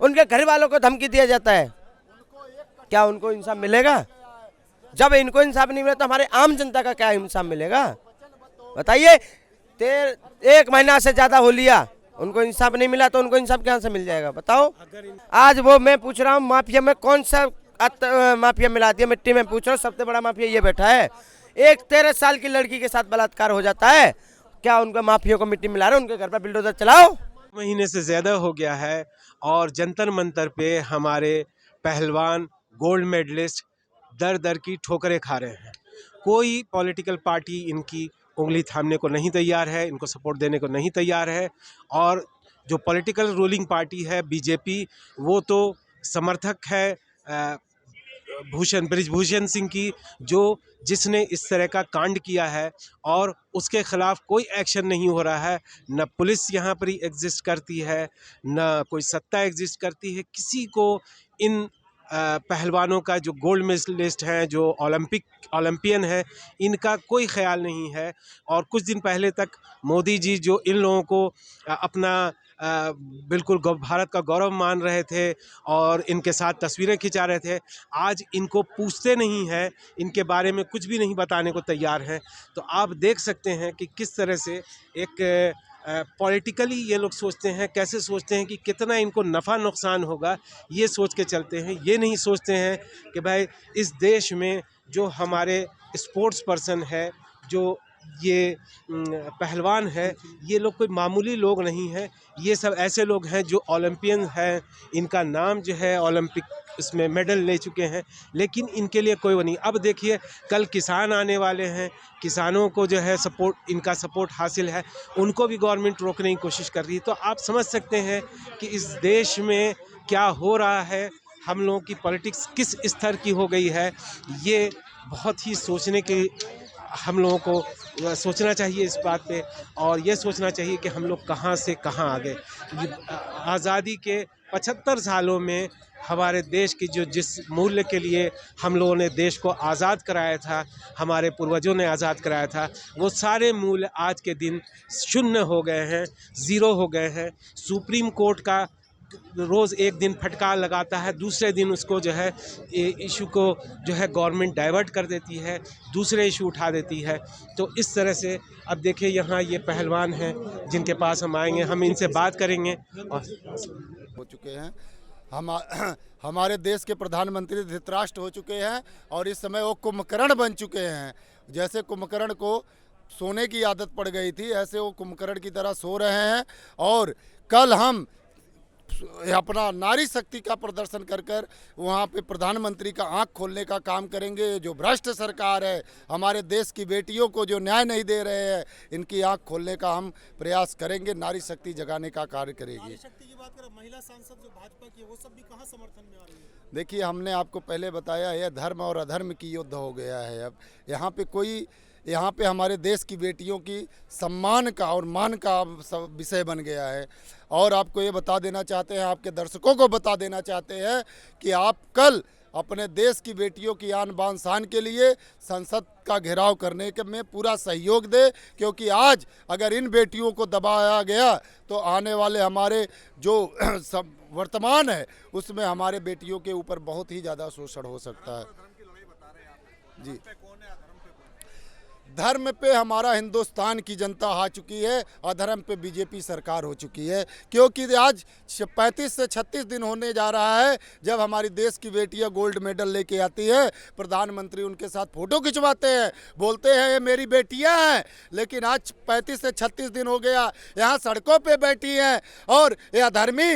उनके घर वालों को धमकी दिया जाता है। क्या उनको इंसाफ मिलेगा? जब इनको इंसाफ नहीं मिला तो हमारे आम जनता का क्या इंसाफ मिलेगा? बताइए। 1 महीना से ज्यादा हो लिया, उनको इंसाफ नहीं मिला तो उनको इंसाफ कहाँ से मिल जाएगा? बताओ। आज वो मैं पूछ रहा हूँ, माफिया में कौन सा माफिया मिला दिया मिट्टी में? पूछ रहा हूँ, सबसे बड़ा माफिया ये बैठा है। एक 13 साल की लड़की के साथ बलात्कार हो जाता है, क्या उनका माफिया को मिट्टी मिला रहे? उनके घर पर बिल्डोजर चलाओ। महीने से ज्यादा हो गया है और जंतर मंतर पे हमारे पहलवान गोल्ड मेडलिस्ट दर दर की ठोकरें खा रहे हैं। कोई पॉलिटिकल पार्टी इनकी उंगली थामने को नहीं तैयार है, इनको सपोर्ट देने को नहीं तैयार है। और जो पॉलिटिकल रूलिंग पार्टी है बीजेपी, वो तो समर्थक है बृजभूषण सिंह की, जिसने इस तरह का कांड किया है और उसके खिलाफ कोई एक्शन नहीं हो रहा है। न पुलिस यहाँ पर एग्जिस्ट करती है, न कोई सत्ता एग्जिस्ट करती है। किसी को इन पहलवानों का जो गोल्ड मेडलिस्ट हैं, जो ओलंपियन हैं, इनका कोई ख्याल नहीं है। और कुछ दिन पहले तक मोदी जी जो इन लोगों को अपना बिल्कुल भारत का गौरव मान रहे थे और इनके साथ तस्वीरें खिंचा रहे थे, आज इनको पूछते नहीं हैं, इनके बारे में कुछ भी नहीं बताने को तैयार हैं। तो आप देख सकते हैं कि किस तरह से एक पॉलिटिकली ये लोग सोचते हैं, कैसे सोचते हैं कि कितना इनको नफ़ा नुकसान होगा, ये सोच के चलते हैं। ये नहीं सोचते हैं कि भाई इस देश में जो हमारे स्पोर्ट्स पर्सन है, जो ये पहलवान है, ये लोग कोई मामूली लोग नहीं हैं। ये सब ऐसे लोग हैं जो ओलंपियन हैं, इनका नाम जो है ओलंपिक इसमें मेडल ले चुके हैं, लेकिन इनके लिए कोई वो नहीं। अब देखिए, कल किसान आने वाले हैं, किसानों को जो है सपोर्ट, इनका सपोर्ट हासिल है, उनको भी गवर्नमेंट रोकने की कोशिश कर रही है। तो आप समझ सकते हैं कि इस देश में क्या हो रहा है, हम लोगों की पॉलिटिक्स किस स्तर की हो गई है। ये बहुत ही सोचने के, हम लोगों को सोचना चाहिए इस बात पे, और ये सोचना चाहिए कि हम लोग कहाँ से कहाँ आ गए। आज़ादी के 75 सालों में हमारे देश की जिस मूल्य के लिए हम लोगों ने देश को आज़ाद कराया था, हमारे पूर्वजों ने आज़ाद कराया था, वो सारे मूल्य आज के दिन शून्य हो गए हैं, ज़ीरो हो गए हैं। सुप्रीम कोर्ट का रोज़ एक दिन फटकार लगाता है, दूसरे दिन उसको जो है इशू को जो है गवर्नमेंट डाइवर्ट कर देती है, दूसरे इशू उठा देती है। तो इस तरह से अब देखिए, यहाँ ये पहलवान हैं जिनके पास हम आएंगे, हम इनसे बात करेंगे। और हो चुके हैं, हमारे देश के प्रधानमंत्री धृतराष्ट्र हो चुके हैं और इस समय वो कुंभकर्ण बन चुके हैं। जैसे कुंभकर्ण को सोने की आदत पड़ गई थी, ऐसे वो कुंभकर्ण की तरह सो रहे हैं। और कल हम अपना नारी शक्ति का प्रदर्शन कर कर वहाँ पे प्रधानमंत्री का आंख खोलने का काम करेंगे। जो भ्रष्ट सरकार है, हमारे देश की बेटियों को जो न्याय नहीं दे रहे हैं, इनकी आंख खोलने का हम प्रयास करेंगे, नारी शक्ति जगाने का कार्य करेगी। नारी शक्ति की बात करें, महिला सांसद जो भाजपा की है, वो सब भी कहाँ समर्थन में आ रही है? देखिए, हमने आपको पहले बताया, यह धर्म और अधर्म की युद्ध हो गया है। अब यहाँ पे हमारे देश की बेटियों की सम्मान का और मान का विषय बन गया है। और आपको ये बता देना चाहते हैं, आपके दर्शकों को बता देना चाहते हैं कि आप कल अपने देश की बेटियों की आन बान शान के लिए संसद का घेराव करने के में पूरा सहयोग दे, क्योंकि आज अगर इन बेटियों को दबाया गया तो आने वाले हमारे जो वर्तमान है उसमें हमारे बेटियों के ऊपर बहुत ही ज़्यादा शोषण हो सकता है। जी, धर्म पे हमारा हिंदुस्तान की जनता आ चुकी है, अधर्म पे बीजेपी सरकार हो चुकी है। क्योंकि आज 35 से 36 दिन होने जा रहा है जब हमारी देश की बेटियां गोल्ड मेडल लेके आती है, प्रधानमंत्री उनके साथ फोटो खिंचवाते हैं, बोलते हैं ये मेरी बेटियां हैं। लेकिन आज 35 से 36 दिन हो गया, यहाँ सड़कों पे बैठी हैं और ये अधर्मी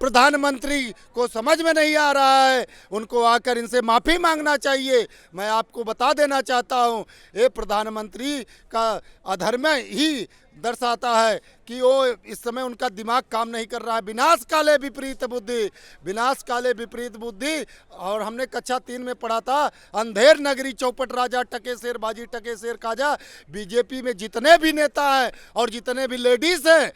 प्रधानमंत्री को समझ में नहीं आ रहा है। उनको आकर इनसे माफ़ी मांगना चाहिए। मैं आपको बता देना चाहता हूँ, ये प्रधानमंत्री का अधर्म ही दर्शाता है कि वो इस समय उनका दिमाग काम नहीं कर रहा है। विनाश काले विपरीत बुद्धि, विनाश काले विपरीत बुद्धि। और हमने कक्षा 3 में पढ़ा था, अंधेर नगरी चौपट राजा, टके शेर बाजी टके शेर काजा। बीजेपी में जितने भी नेता हैं और जितने भी लेडीज़ हैं,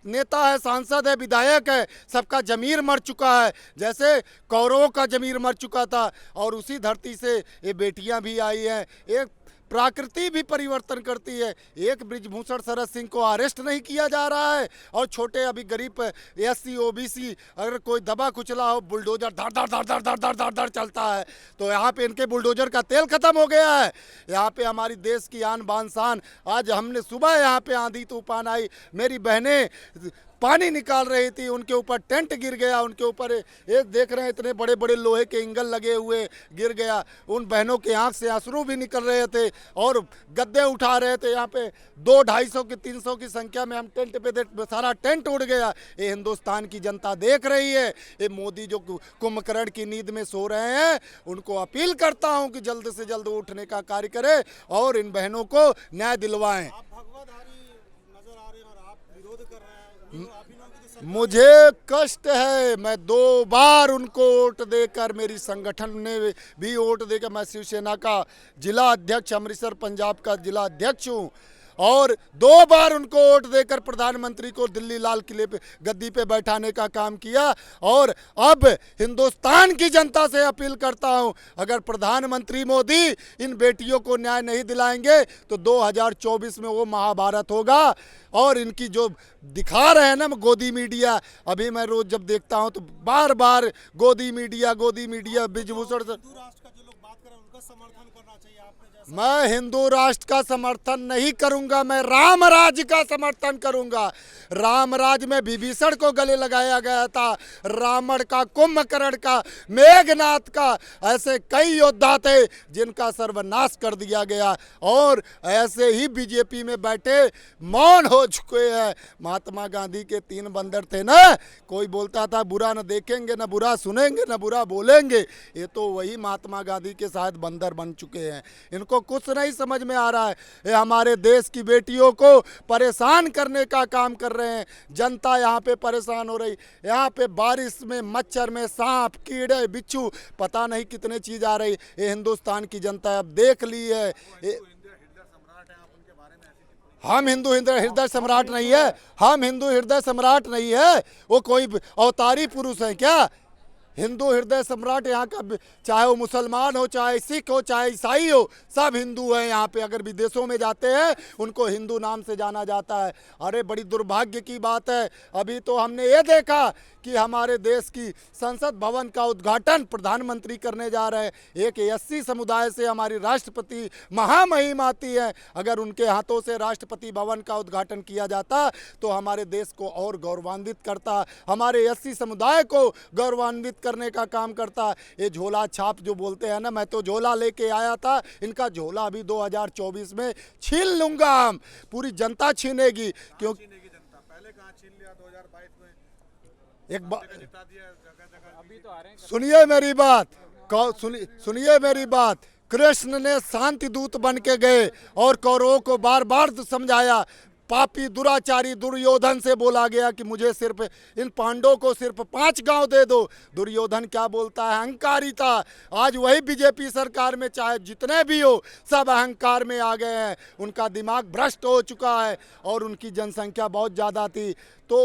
नेता है, सांसद है, विधायक है, सबका जमीर मर चुका है। जैसे कौरवों का जमीर मर चुका था और उसी धरती से ये बेटियां भी आई हैं। एक प्रकृति भी परिवर्तन करती है। एक बृजभूषण शरद सिंह को अरेस्ट नहीं किया जा रहा है और छोटे अभी गरीब SC OBC अगर कोई दबा कुचला हो, बुलडोजर धड़ धड़ धड़ धड़ धड़ धड़ धड़ धड़ चलता है। तो यहाँ पे इनके बुलडोजर का तेल खत्म हो गया है। यहाँ पे हमारी देश की आन बान शान, आज हमने सुबह यहाँ पे आंधी तूफान आई, मेरी बहनें पानी निकाल रही थी, उनके ऊपर टेंट गिर गया, उनके ऊपर ये देख रहे हैं इतने बड़े बड़े लोहे के एंगल लगे हुए, गिर गया। उन बहनों के आंख से आंसू भी निकल रहे थे और गद्दे उठा रहे थे। यहाँ पे 200-250 की 300 की संख्या में हम टेंट पे सारा टेंट उड़ गया। ये हिंदुस्तान की जनता देख रही है। ये मोदी जो कुंभकर्ण की नींद में सो रहे हैं, उनको अपील करता हूँ कि जल्द से जल्द उठने का कार्य करें और इन बहनों को न्याय दिलवाएं। आप भगवाधारी नजर आ रहे हैं और आप विरोध कर रहे हैं। आप ही लोगों की तो मुझे कष्ट है, मैं 2 बार उनको वोट देकर, मेरी संगठन ने भी वोट देकर, मैं शिवसेना का जिला अध्यक्ष, अमृतसर पंजाब का जिला अध्यक्ष हूँ और 2 बार उनको वोट देकर प्रधानमंत्री को दिल्ली लाल किले पे गद्दी पे बैठाने का काम किया। और अब हिंदुस्तान की जनता से अपील करता हूं, अगर प्रधानमंत्री मोदी इन बेटियों को न्याय नहीं दिलाएंगे तो 2024 में वो महाभारत होगा। और इनकी जो दिखा रहे हैं ना गोदी मीडिया, अभी मैं रोज जब देखता हूं तो बार बार गोदी मीडिया बृजभूषण। हिंदू राष्ट्र का जो लोग बात कर रहे हैं उनका समर्थन करना चाहिए आपने जैसा। मैं हिंदू राष्ट्र का समर्थन नहीं करूंगा, मैं राम राज्य का समर्थन करूंगा। राम राज्य में विभीषण को गले लगाया गया था, रावण का, कुंभकर्ण का, मेघनाथ का, ऐसे कई योद्धा थे जिनका सर्वनाश कर दिया गया। और ऐसे ही बीजेपी में बैठे मौन हो चुके हैं। महात्मा गांधी के 3 बंदर थे ना, कोई बोलता था बुरा न देखेंगे, न बुरा सुनेंगे, न बुरा बोलेंगे। ये तो वही महात्मा गांधी के साथ बंदर बन चुके हैं। इनको कुछ नहीं समझ में आ रहा है। ये हमारे देश की बेटियों को परेशान करने का काम कर रहे हैं। जनता यहाँ पे परेशान हो रही, यहाँ पे बारिश में, मच्छर में, सांप, कीड़े, बिच्छू, पता नहीं कितने चीज आ रही। ये हिंदुस्तान की जनता अब देख ली है। हम हिंदू हृदय सम्राट नहीं है, हम हिंदू हृदय सम्राट नहीं है। वो कोई अवतारी पुरुष है क्या? हिंदू हृदय सम्राट यहाँ का, चाहे वो मुसलमान हो, चाहे सिख हो, चाहे ईसाई हो, सब हिंदू हैं यहाँ पे। अगर विदेशों में जाते हैं उनको हिंदू नाम से जाना जाता है। अरे बड़ी दुर्भाग्य की बात है, अभी तो हमने ये देखा कि हमारे देश की संसद भवन का उद्घाटन प्रधानमंत्री करने जा रहे हैं। एक SC समुदाय से हमारी राष्ट्रपति महामहिम आती है, अगर उनके हाथों से राष्ट्रपति भवन का उद्घाटन किया जाता तो हमारे देश को और गौरवान्वित करता, हमारे SC समुदाय को गौरवान्वित करने का काम करता। ये झोला छाप जो बोलते हैं ना, मैं तो झोला लेके आया था, इनका झोला भी 2024 में छीन लूंगा। हम पूरी जनता छीनेगी, क्योंकि पहले कहाँ छीन लिया 2022 में। एक बात सुनिए मेरी बात, सुनिए मेरी बात। कृष्ण ने शांति दूत बन के गए और कौरवों को बार बार समझाया। पापी दुराचारी दुर्योधन से बोला गया कि मुझे सिर्फ इन पांडवों को सिर्फ 5 गांव दे दो। दुर्योधन क्या बोलता है? अहंकारी था। आज वही बीजेपी सरकार में चाहे जितने भी हो, सब अहंकार में आ गए हैं। उनका दिमाग भ्रष्ट हो चुका है और उनकी जनसंख्या बहुत ज़्यादा थी, तो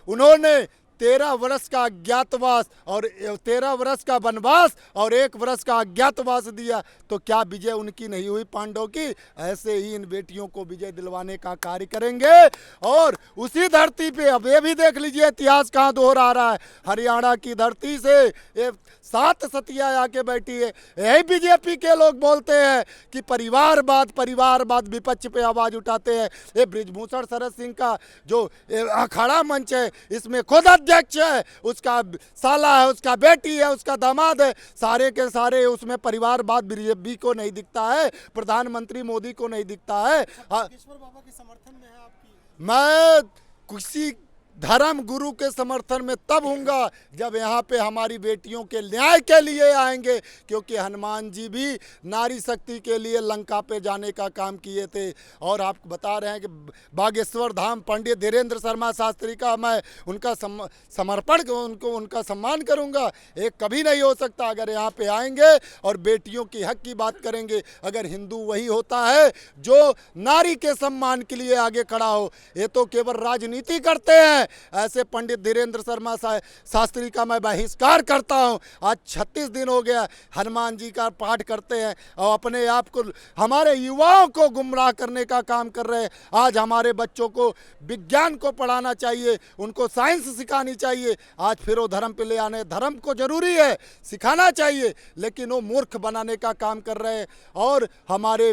उन्होंने 13 वर्ष का अज्ञातवास और 13 वर्ष का वनवास और 1 वर्ष का अज्ञातवास दिया। तो क्या विजय उनकी नहीं हुई पांडवों की? ऐसे ही इन बेटियों को विजय दिलवाने का कार्य करेंगे। और उसी धरती पे अब ये भी देख लीजिए इतिहास कहाँ दोहरा रहा है। हरियाणा की धरती से ये 7 सतिया आके बैठी है। यही बीजेपी के लोग बोलते हैं कि परिवारवाद, विपक्ष पे आवाज उठाते हैं। ये बृजभूषण शरद सिंह का जो अखाड़ा मंच है, इसमें खुद अध्यक्ष है, उसका साला है, उसका बेटी है, उसका दामाद है, सारे के सारे उसमें परिवारवाद बीजेपी को नहीं दिखता है, प्रधानमंत्री मोदी को नहीं दिखता है। ईश्वर बाबा के समर्थन में है आपकी? मैं किसी धर्म गुरु के समर्थन में तब हूँगा जब यहाँ पे हमारी बेटियों के न्याय के लिए आएंगे, क्योंकि हनुमान जी भी नारी शक्ति के लिए लंका पे जाने का काम किए थे। और आप बता रहे हैं कि बागेश्वर धाम पंडित धीरेन्द्र शर्मा शास्त्री का मैं उनका समर्पण उनका सम्मान करूँगा। एक कभी नहीं हो सकता। अगर यहाँ पे आएंगे और बेटियों की हक की बात करेंगे, अगर हिंदू वही होता है जो नारी के सम्मान के लिए आगे खड़ा हो। ये तो केवल राजनीति करते हैं, है, ऐसे पंडित धीरेन्द्र शर्मा शास्त्री का मैं बहिष्कार करता हूं। आज 36 दिन हो गया हनुमान जी का पाठ करते हैं और अपने आप को, हमारे युवाओं को गुमराह करने का काम कर रहे हैं। आज हमारे बच्चों को विज्ञान को पढ़ाना चाहिए, उनको साइंस सिखानी चाहिए। आज फिर वो धर्म पे ले आने, धर्म को जरूरी है सिखाना चाहिए, लेकिन वो मूर्ख बनाने का काम कर रहे हैं। और हमारे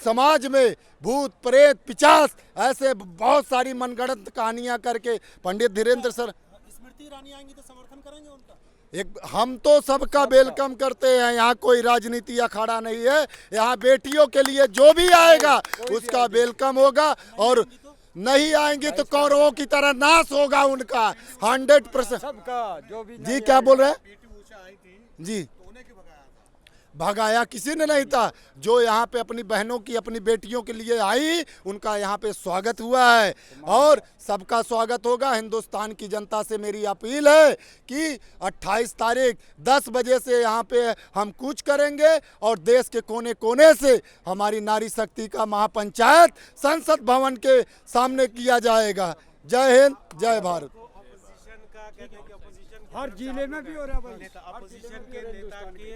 समाज में भूत प्रेत पिशाच ऐसे बहुत सारी मनगढ़ंत कहानियां करके पंडित धीरेन्द्र सर, स्मृति ईरानी आएंगी तो समर्थन करेंगे उनका? हम तो सबका वेलकम करते हैं। यहाँ कोई राजनीति अखाड़ा नहीं है। यहाँ बेटियों के लिए जो भी आएगा उसका वेलकम होगा, और नहीं आएंगे तो कौरवों की तरह नाश होगा उनका 100%। सबका जो भी जी क्या बोल रहे हैं आई थी जी? तो उन्हें क्यों भगाया था? भगाया किसी ने नहीं था। जो यहाँ पे अपनी बहनों की, अपनी बेटियों के लिए आई, उनका यहाँ पे स्वागत हुआ है और सबका स्वागत होगा। हिंदुस्तान की जनता से मेरी अपील है कि 28 तारीख 10 बजे से यहाँ पे हम कूच करेंगे और देश के कोने कोने से हमारी नारी शक्ति का महापंचायत संसद भवन के सामने किया जाएगा। जय हिंद, जय भारत। हर जिले में भी हो रहा है। अपोजिशन के नेता के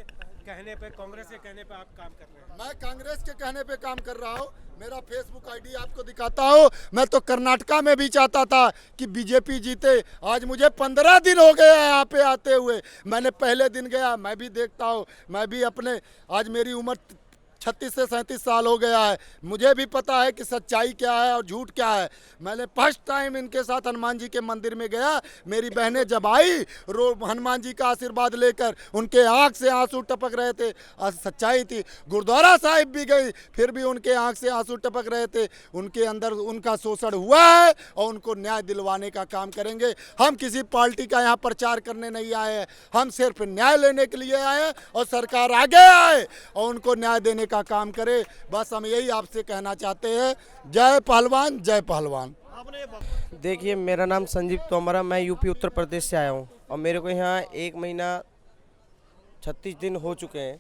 कहने पे, कांग्रेस के कहने पे आप काम कर रहे हैं? मैं कांग्रेस के कहने पे काम कर रहा हूँ। मेरा फेसबुक आईडी आपको दिखाता हूँ। मैं तो कर्नाटका में भी चाहता था कि बीजेपी जीते। आज मुझे 15 दिन हो गया है यहाँ पे आते हुए। मैंने पहले दिन गया, मैं भी देखता हूँ। मैं भी अपने, आज मेरी उम्र 36 से 37 साल हो गया है। मुझे भी पता है कि सच्चाई क्या है और झूठ क्या है। मैंने फर्स्ट टाइम इनके साथ हनुमान जी के मंदिर में गया। मेरी बहनें जब आई हनुमान जी का आशीर्वाद लेकर, उनके आंख से आंसू टपक रहे थे। सच्चाई थी। गुरुद्वारा साहिब भी गई, फिर भी उनके आंख से आंसू टपक रहे थे। उनके अंदर उनका शोषण हुआ है और उनको न्याय दिलवाने का काम करेंगे। हम किसी पार्टी का यहाँ प्रचार करने नहीं आए हैं। हम सिर्फ न्याय लेने के लिए आए हैं और सरकार आगे आए और उनको न्याय देने का काम करे। बस हम यही आपसे कहना चाहते हैं। जय पहलवान, जय पहलवान। देखिए, मेरा नाम संजीव तोमर है। मैं यूपी उत्तर प्रदेश से आया हूँ और मेरे को यहाँ 1 महीना 36 दिन हो चुके हैं।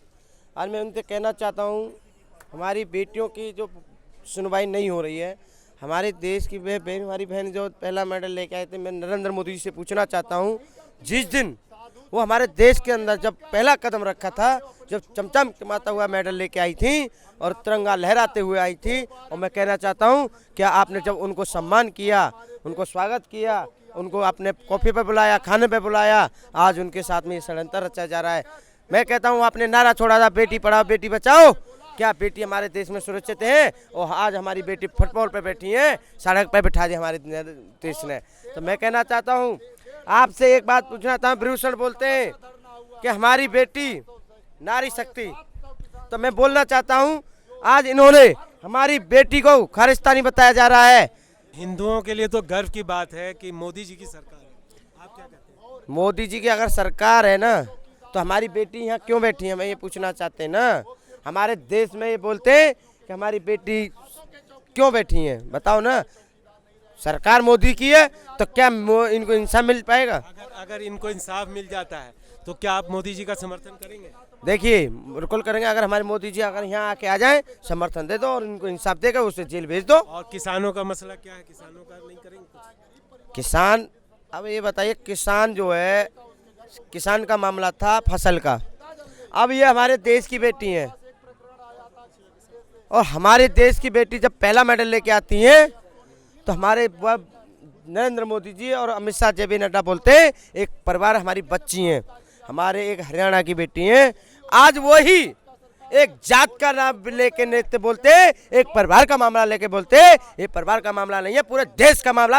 आज मैं उनसे कहना चाहता हूँ, हमारी बेटियों की जो सुनवाई नहीं हो रही है, हमारे देश की हमारी बहन जो पहला मेडल लेके आए थे, मैं नरेंद्र मोदी जी से पूछना चाहता हूँ, जिस दिन वो हमारे देश के अंदर जब पहला कदम रखा था, जब चमचमाता हुआ मेडल लेके आई थी और तिरंगा लहराते हुए आई थी, और मैं कहना चाहता हूँ, क्या आपने जब उनको सम्मान किया, उनको स्वागत किया, उनको आपने कॉफ़ी पे बुलाया, खाने पे बुलाया, आज उनके साथ में ये षड्यंत्र रचा जा रहा है। मैं कहता हूँ, आपने नारा छोड़ा था बेटी पढ़ाओ बेटी बचाओ, क्या बेटी हमारे देश में सुरक्षित है? और आज हमारी बेटी फुटबॉल पे बैठी है, सड़क पे बिठा दी हमारे देश ने। तो मैं कहना चाहता हूँ, आपसे एक बात पूछना था। भूषण बोलते हैं कि हमारी बेटी नारी शक्ति, तो मैं बोलना चाहता हूँ, आज इन्होंने हमारी बेटी को खालिस्तानी बताया जा रहा है। हिंदुओं के लिए तो गर्व की बात है कि मोदी जी की सरकार है। आप क्या कहते हैं? मोदी जी की अगर सरकार है ना, तो हमारी बेटी यहाँ क्यों बैठी है? मैं ये पूछना चाहते हैं ना। हमारे देश में ये बोलते हैं कि हमारी बेटी क्यों बैठी है, बताओ ना। सरकार मोदी की है तो क्या इनको इंसाफ मिल पाएगा? अगर इनको इंसाफ मिल जाता है तो क्या आप मोदी जी का समर्थन करेंगे? देखिए, बिल्कुल करेंगे। अगर हमारे मोदी जी अगर यहाँ आके आ जाएं, समर्थन दे दो और इनको इंसाफ देकर उसे जेल भेज दो। और किसानों का मसला क्या है? किसानों का नहीं करेंगे कुछ? किसान, अब ये बताइए, किसान जो है, किसान का मामला था फसल का। अब ये हमारे देश की बेटी है और हमारे देश की बेटी जब पहला मेडल लेके आती है, तो हमारे नरेंद्र मोदी जी और अमित शाह, जे पी नड्डा बोलते हैं, एक परिवार हमारी बच्ची हैं, हमारे एक हरियाणा की बेटी हैं। आज वही एक जात का नाम लेके नेता बोलते हैं, एक परिवार का मामला लेके बोलते हैं। ये परिवार का मामला नहीं है, पूरे देश का मामला।